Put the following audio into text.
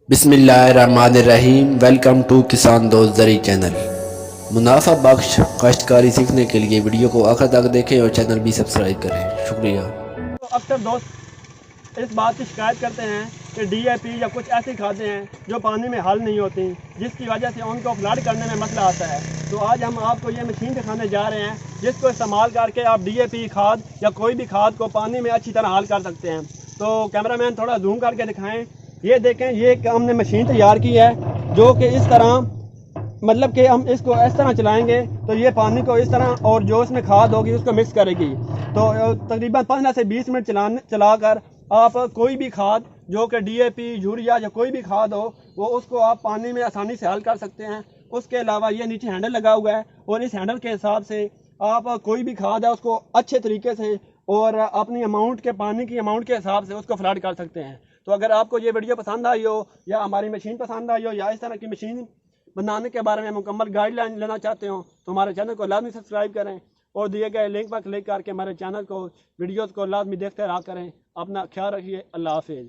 बिस्मिल्लाहिर्रहमानिर्रहीम। Welcome to किसान दोस्त ज़री चैनल। मुनाफा बख्श काश्तकारी सीखने के लिए वीडियो को आखिर तक देखें और चैनल भी सब्सक्राइब करें। शुक्रिया। तो अक्सर दोस्त इस बात की शिकायत करते हैं कि डीएपी या कुछ ऐसी खादें हैं जो पानी में हल नहीं होती, जिसकी वजह से उनको फ्लड करने में मसला आता है। तो आज हम आपको ये मशीन दिखाने जा रहे हैं जिसको इस्तेमाल करके आप डीएपी खाद या कोई भी खाद को पानी में अच्छी तरह हल कर सकते हैं। तो कैमरामैन थोड़ा जूम करके दिखाएं। ये देखें, ये हमने मशीन तैयार की है जो कि इस तरह, मतलब कि हम इसको इस तरह चलाएंगे तो ये पानी को इस तरह और जो इसमें खाद होगी उसको मिक्स करेगी। तो तकरीबन 15 से 20 मिनट चलाकर आप कोई भी खाद जो कि डीएपी, यूरिया या कोई भी खाद हो वो उसको आप पानी में आसानी से हल कर सकते हैं। उसके अलावा ये नीचे हैंडल लगा हुआ है और इस हैंडल के हिसाब से आप कोई भी खाद है उसको अच्छे तरीके से और अपनी अमाउंट के पानी की अमाउंट के हिसाब से उसको फ्लड कर सकते हैं। तो अगर आपको ये वीडियो पसंद आई हो या हमारी मशीन पसंद आई हो या इस तरह की मशीन बनाने के बारे में मुकम्मल गाइडलाइन लेना चाहते हो तो हमारे चैनल को लाजमी सब्सक्राइब करें और दिए गए लिंक पर क्लिक करके हमारे चैनल को, वीडियोज़ को लाजमी देखते रहा करें। अपना ख्याल रखिए। अल्लाह हाफिज़।